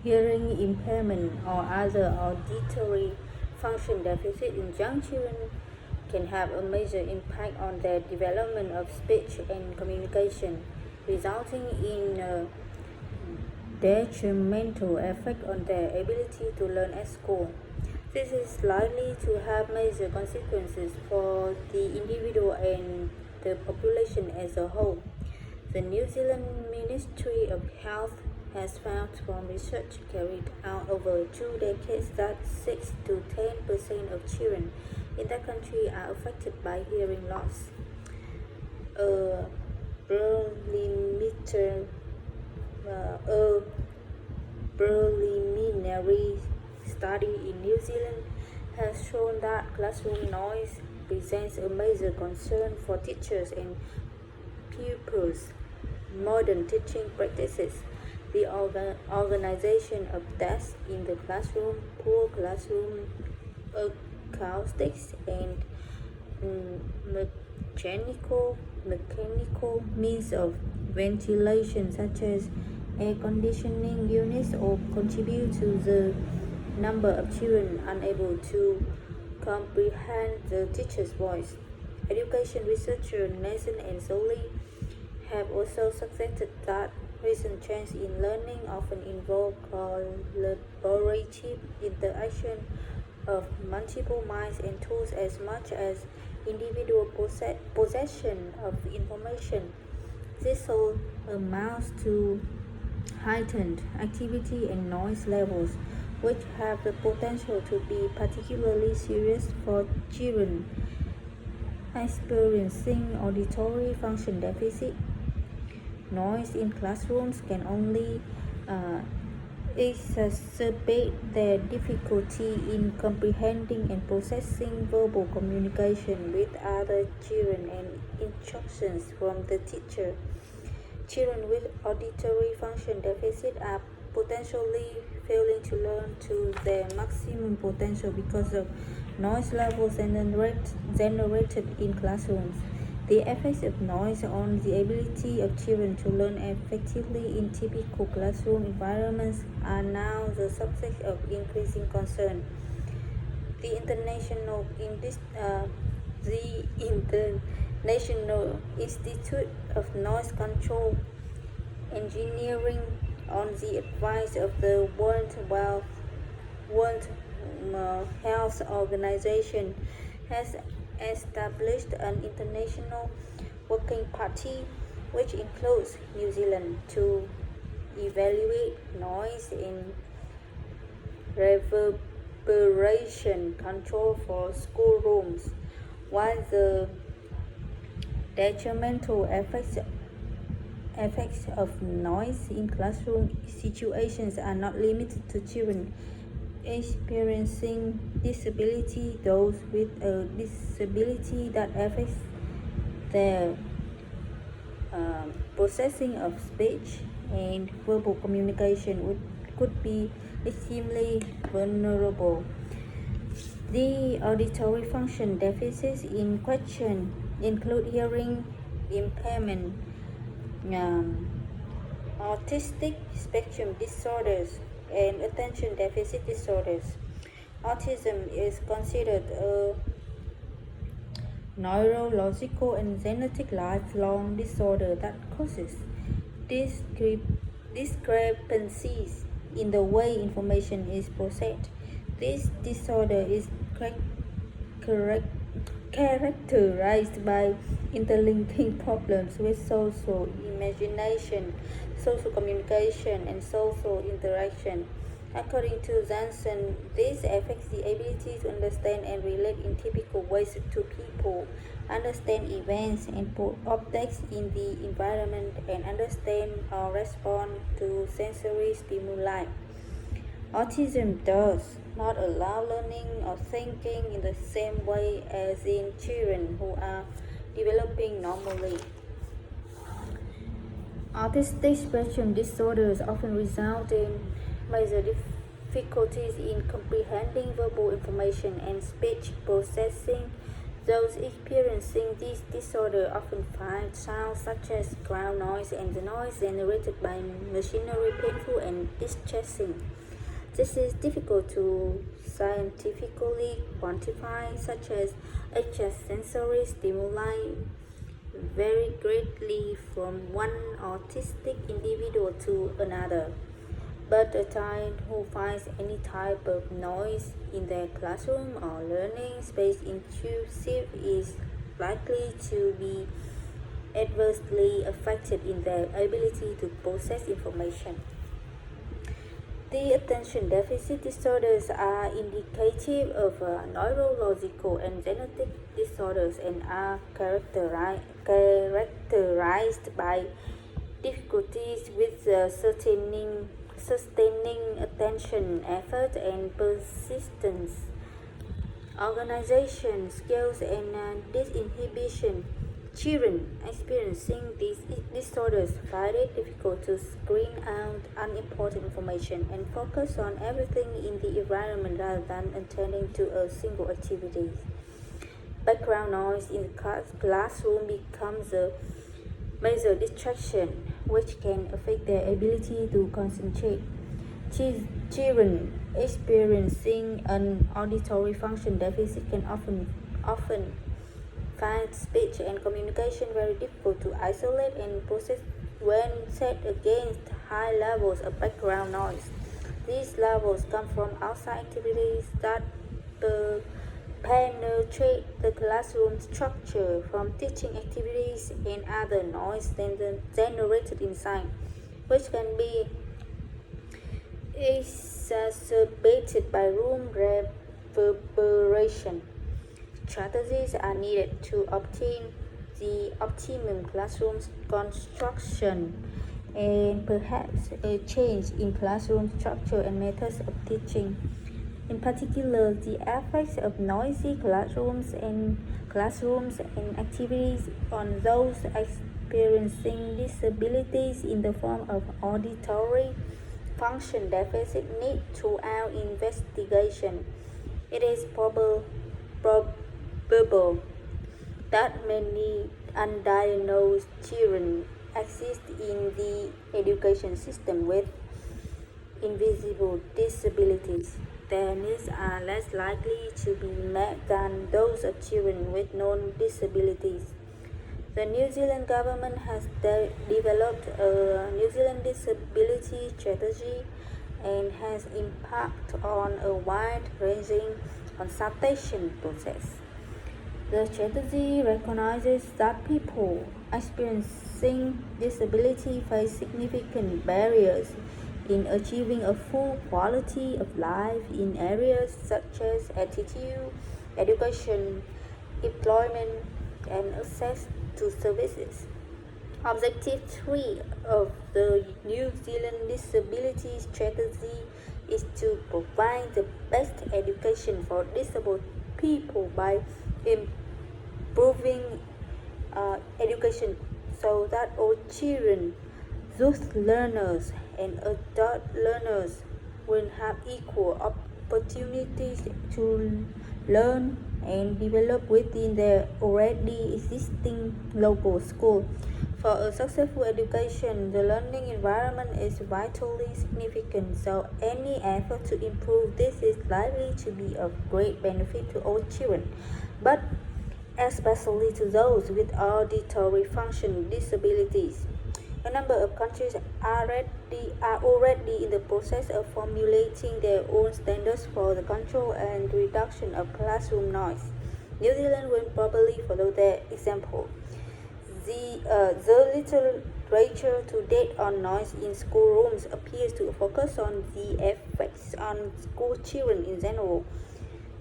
Hearing impairment or other auditory function deficit in young children can have a major impact on their development of speech and communication, resulting in a detrimental effect on their ability to learn at school. This is likely to have major consequences for the individual and the population as a whole. The New Zealand Ministry of Health has found from research carried out over 2 decades that 6 to 10% of children in that country are affected by hearing loss. A a preliminary study in New Zealand has shown that classroom noise presents a major concern for teachers and pupils. Modern teaching practices, the organization of desks in the classroom, poor classroom acoustics, and mechanical means of ventilation such as air conditioning units all contribute to the number of children unable to comprehend the teacher's voice. Education researcher Nathan and Solly have also suggested that recent changes in learning often involve collaborative interaction of multiple minds and tools as much as individual possession of information. This all amounts to heightened activity and noise levels, which have the potential to be particularly serious for children experiencing auditory function deficit. Noise in classrooms can only exacerbate their difficulty in comprehending and processing verbal communication with other children and instructions from the teacher. Children with auditory function deficit are potentially failing to learn to their maximum potential because of noise levels generated in classrooms. The effects of noise on the ability of children to learn effectively in typical classroom environments are now the subject of increasing concern. The International Institute of Noise Control Engineering, on the advice of the World Health Organization, has established an international working party which includes New Zealand to evaluate noise and reverberation control for schoolrooms, while the detrimental effects of noise in classroom situations are not limited to children experiencing disability. Those with a disability that affects their processing of speech and verbal communication could be extremely vulnerable. The auditory function deficits in question include hearing impairment, autistic spectrum disorders, and attention deficit disorders. Autism is considered a neurological and genetic lifelong disorder that causes discrepancies in the way information is processed. This disorder is characterized by interlinking problems with social imagination, social communication, and social interaction. According to Johnson, this affects the ability to understand and relate in typical ways to people, understand events and objects in the environment, and understand or respond to sensory stimuli. Autism does not allow learning or thinking in the same way as in children who are developing normally. Autistic spectrum disorders often result in major difficulties in comprehending verbal information and speech processing. Those experiencing this disorder often find sounds such as ground noise and the noise generated by machinery painful and distressing. This is difficult to scientifically quantify, such as adjust sensory stimuli vary greatly from one autistic individual to another. But a child who finds any type of noise in their classroom or learning space intrusive is likely to be adversely affected in their ability to process information. The attention deficit disorders are indicative of neurological and genetic disorders and are characterized by difficulties with sustaining attention, effort, and persistence. Organization skills and disinhibition. Children experiencing these disorders find it difficult to screen out unimportant information and focus on everything in the environment rather than attending to a single activity. Background noise in the classroom becomes a major distraction, which can affect their ability to concentrate. Children experiencing an auditory function deficit can often find speech and communication very difficult to isolate and process when set against high levels of background noise. These levels come from outside activities that penetrate the classroom structure, from teaching activities and other noise generated inside, which can be exacerbated by room reverberation. Strategies are needed to obtain the optimum classroom construction and perhaps a change in classroom structure and methods of teaching. In particular, the effects of noisy classrooms and activities on those experiencing disabilities in the form of auditory function deficit need thorough investigation. It is probable that many undiagnosed children exist in the education system with invisible disabilities. Their needs are less likely to be met than those of children with known disabilities. The New Zealand government has developed a New Zealand disability strategy and has embarked on a wide-ranging consultation process. The strategy recognizes that people experiencing disability face significant barriers in achieving a full quality of life in areas such as attitude, education, employment, and access to services. Objective 3 of the New Zealand Disability Strategy is to provide the best education for disabled people by improving education so that all children, youth learners, and adult learners will have equal opportunities to learn and develop within their already existing local school. For a successful education, the learning environment is vitally significant, so any effort to improve this is likely to be of great benefit to all children, but especially to those with auditory function disabilities. A number of countries are already in the process of formulating their own standards for the control and reduction of classroom noise. New Zealand will probably follow their example. The literature to date on noise in schoolrooms appears to focus on the effects on school children in general.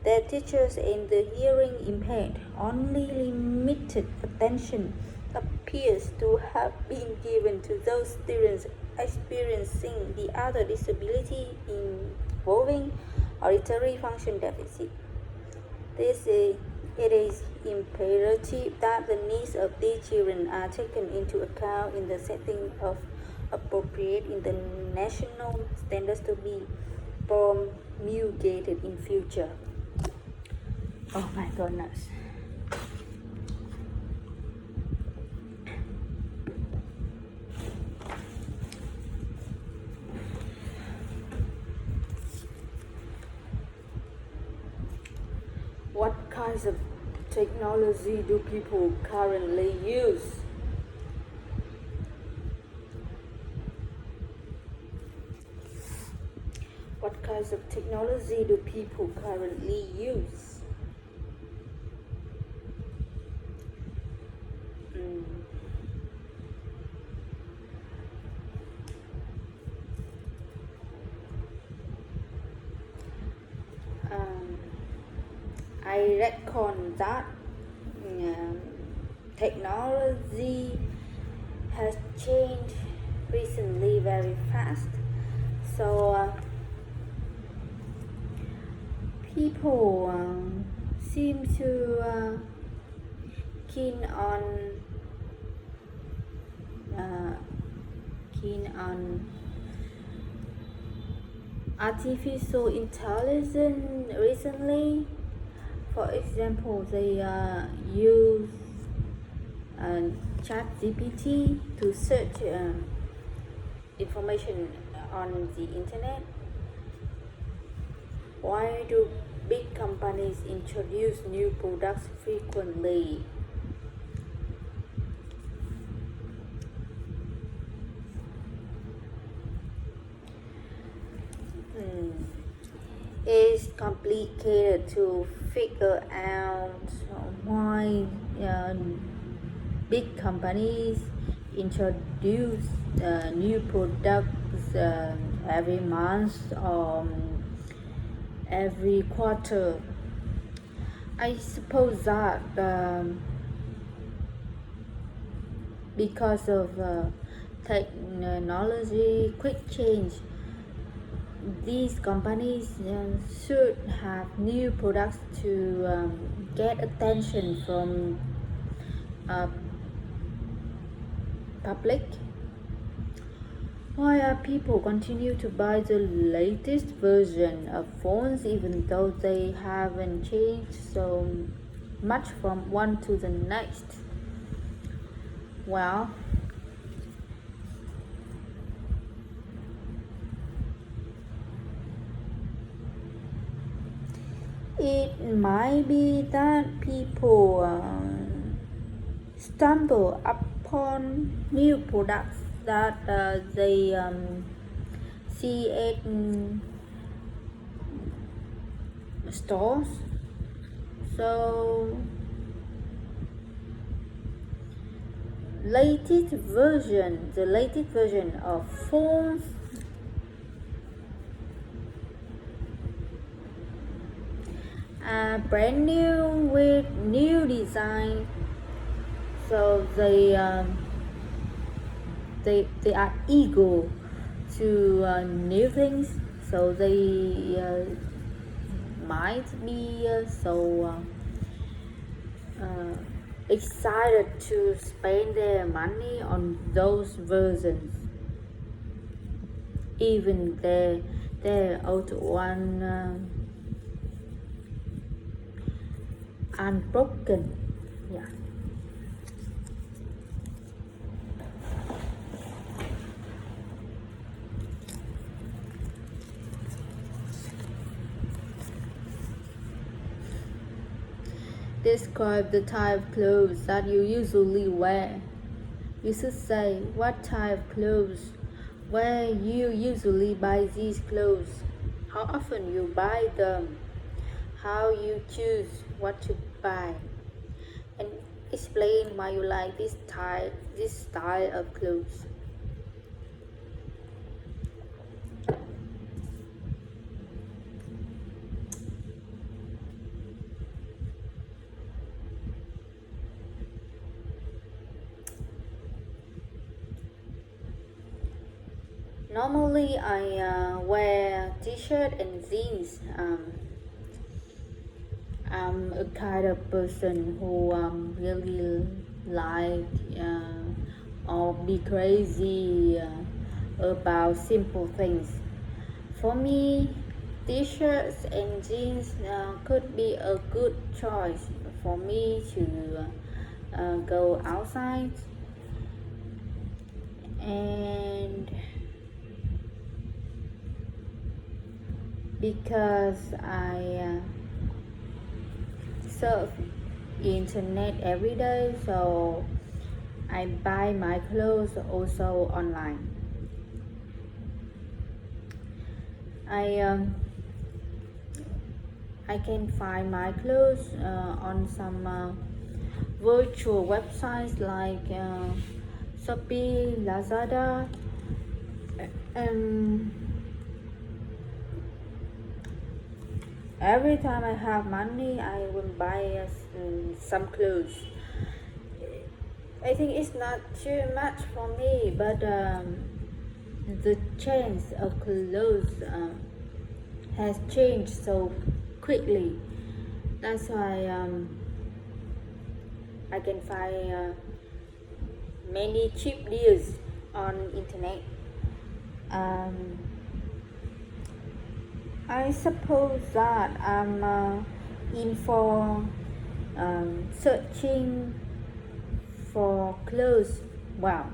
Their teachers and the hearing impaired. Only limited attention appears to have been given to those students experiencing the other disability involving auditory function deficit. It is imperative that the needs of these children are taken into account in the setting of appropriate international standards to be promulgated in future. Oh my goodness. What kinds of technology do people currently use? What kinds of technology do people currently use? Mm. Um, I reckon that um, technology has changed recently very fast. So people seem to keen on uh, keen on artificial intelligence recently. For example, they use ChatGPT to search information on the internet. Why do big companies introduce new products frequently? It's complicated to figure out why big companies introduce new products every month or every quarter. I suppose that because of technology quick change, these companies should have new products to get attention from uh, public. Why are people continue to buy the latest version of phones even though they haven't changed so much from one to the next? Well, it might be that people stumble upon new products that they see in stores. So the latest version of phones are brand new with new design. So they are eager to new things. So they might be excited to spend their money on those versions, even their old one unbroken. Yeah. Describe the type of clothes that you usually wear. You should say what type of clothes, where you usually buy these clothes, how often you buy them, how you choose what to buy, and explain why you like this style of clothes. Normally, I wear t-shirt and jeans. I'm a kind of person who really like or be crazy about simple things. For me, t-shirts and jeans could be a good choice for me to go outside, and because surf internet every day, so I buy my clothes also online. I can find my clothes on some virtual websites like Shopee, Lazada, and every time I have money, I will buy some clothes. I think it's not too much for me, but the change of clothes has changed so quickly. That's why I can find many cheap deals on internet. Um, I suppose that I'm in for searching for clothes. Wow,